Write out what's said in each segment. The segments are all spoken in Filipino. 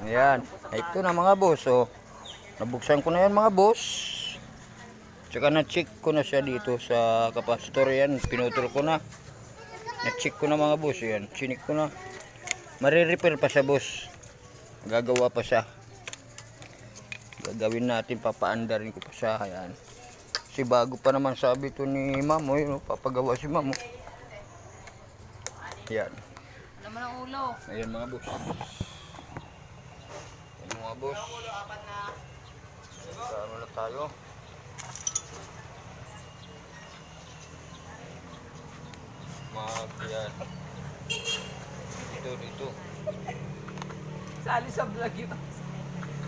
Ayan. Ito na mga boss. Oh. Nabuksan ko na yan mga boss. Tsaka na-check ko na siya dito sa kapasitor. Yan. Pinutol ko na. Na-check ko na mga boss. Yan. Chinik ko na. Marirepair pa siya boss. Gagawa pa siya. Gagawin natin. Papaandarin ko pa siya. Ayan. Kasi bago pa naman sabi to ni Mamo. Yun, papagawa si Mamo. Ayan. Naman ang ulo. Ayan mga boss. Ayan mga boss. Ano na tayo? Yan. Dito. Sali sa vlog yun.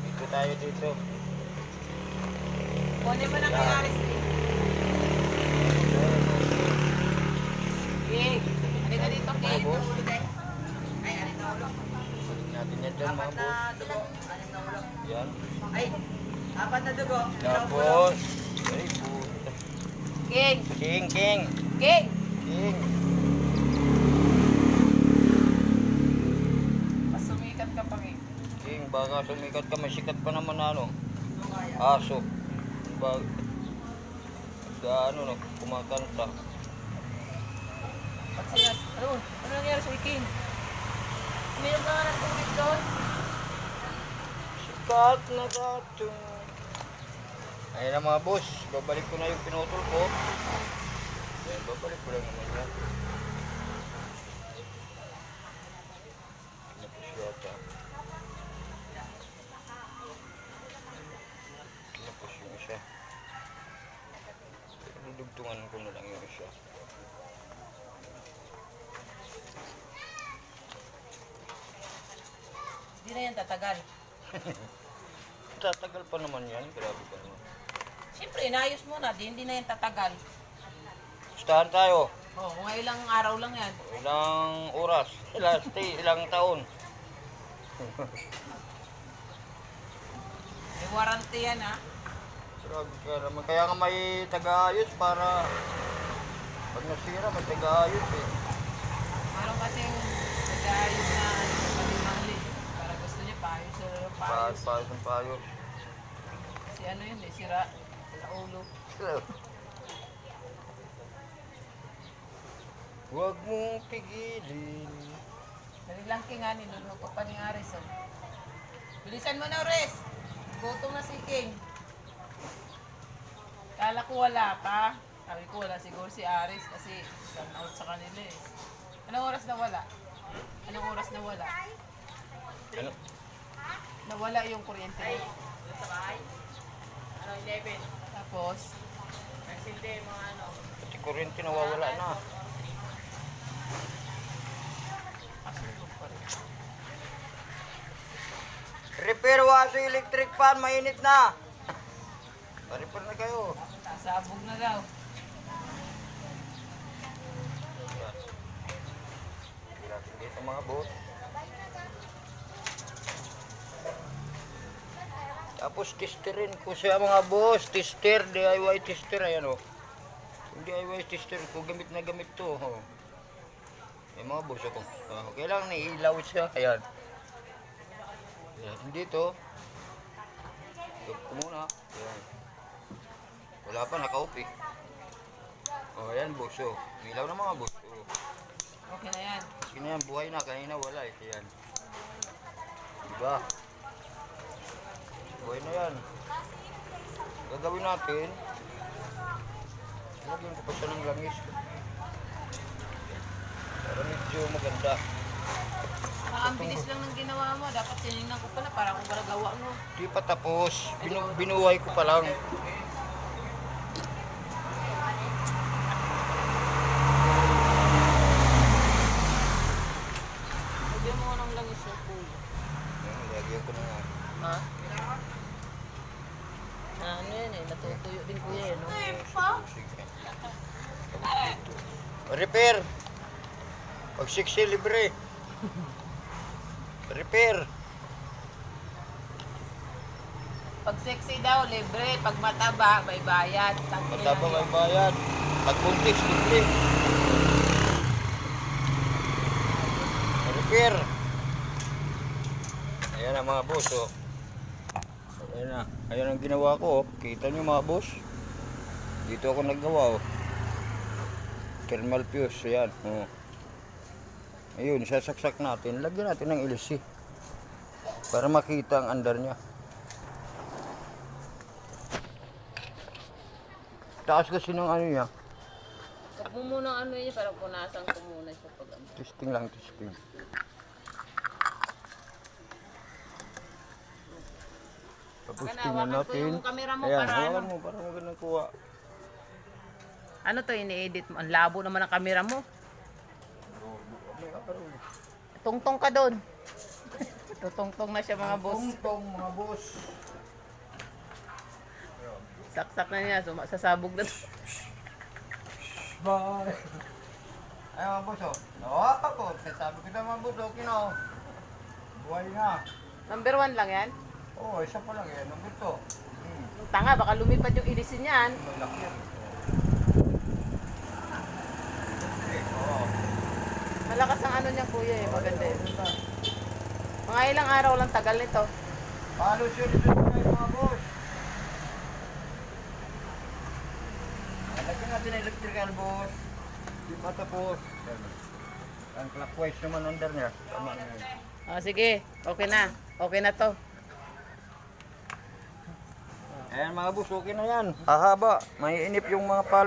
Dito tayo dito. Kunin mo na kay Aris. King, hindi ka dito, King. Ay, anin na ulo. Natin yan dyan mga boss. Yan. Ay, apat na dugo. Tapos. Ay puta. King, King. King. Sumikat ka pa, King. King, baka sumikat ka. Masikat pa naman na ano. Aso. Ano kumakanta. Ano nangyari sa King? Uminom ka nga ng tubig doon. Sikat na gato. Ayan na mga boss. Babalik ko na yung pinutol ko. Ayan, babalik ko lang naman yan. Napos yata. Napos yung isa. Dugtungan ko na lang yung isa. Hindi na yan tatagal. Tatagal pa naman yan. Grabe ka naman. Siyempre, inayos mo na. Hindi na yan tatagal. Gustahan tayo. Oh, mga ilang araw lang yan. Ilang oras. Ilang taon. May warranty yan, ha? Grabe ka naman. Kaya nga may taga-ayos para pag nasira may taga-ayos eh. Meron kasing nag-aayos na palimangli. Para gusto niya paayos sa paayos. Paayos ng paayos. Si ano yun, sira sa ulo. Huwag mong pigilin. Dali lang King, ha? Niluluto pa ni Aris. Oh. Bilisan mo na, Res! Gutom na si King. Kala ko wala pa. Sabi ko wala siguro si Aris kasi sun out sa kanila eh. Anong oras na wala? Anong oras na wala? Ano? Nawala yung kuryente mo. Sa bahay? Ano, 11? Tapos, Nagsindi mga ano? Pati kuryente nawawala na. asulog pa rin. Repair waso electric fan, mainit na. Pa-repair na kayo. Sabog na daw. Hindi natin dito mga boss. Tapos testerin ko siya mga boss. Tester, DIY tester. Ayan o. Yung DIY tester ko, gamit na gamit to. Oh. Yung mga boss ako. Kailangan nailaw siya. Ayan. Ayan. Dito. Stop ko muna. Ayan. Wala pa, naka-off eh. O, ayan boss. Oh. Ilaw na mga boss. Oh. Okay na yan. Sige na yan, buhay na. Kanina wala eh. Ayan. Diba? Buhay na yan. Gagawin natin. Lagyan ko pa siya ng langis. Para medyo maganda. Ang bilis lang ng ginawa mo. Dapat tinignan ko pala para kung gawa mo. Di pa tapos. Binuhay ko pa lang. Lagyan mo ng langis sa pool. Ayan, lagyan ko na nga. Ha? Ano yan eh. Natutuyo din kuya eh. No? Sige. Repair. Pag 60 libre. Repair. Pag sexy daw, libre. Pag mataba, may bayad. Mataba may bayad. Pag buntis, libre. Repair. Ayan ang mga boss, oh. Ayan na. Ayan ang ginawa ko, oh. Kita nyo mga boss. Dito ako naggawa, oh. Thermal fuse, ayan, oh. Ayun, sasaksak natin. Lagyan natin ng LC. Para makita ang andar niya. Taas kasi ng ano niya. Huwag mo muna ano yun, parang punasan ko muna siya pag ano. Testing lang, testing. Tapos Hawakan tingnan ko natin. yung camera mo Ayan, para hawakan ano. mo para magandang kuha. Ano to, ini-edit mo? Ang labo naman ang camera mo. Tungtong ka doon. Tutungtong na siya mga boss. Tungtong mga boss. Saksak na niya, sasabog na. Bye. Ay mga boss, oh. Nawapak ko. Sabi ko na mga boss, okay na, oh. Buhay na. Number 1 lang yan. Oo, isa pa lang yan. Number 2. Tanga, baka lumipad yung ilisin niyan. Malaki yan. Oo. Malakas ang ano niya kuya eh, maganda eh. Mga ilang araw lang tagal nito. Paano siya dito tayo mga boss? Lagyan natin ang electrical boss. Di pa tapos. Ang clockwise naman under niya. Tama na yun. Sige, okay na. Okay na to. Ayan mga boss, okay na yan. Hahaba. May inip yung mga palo.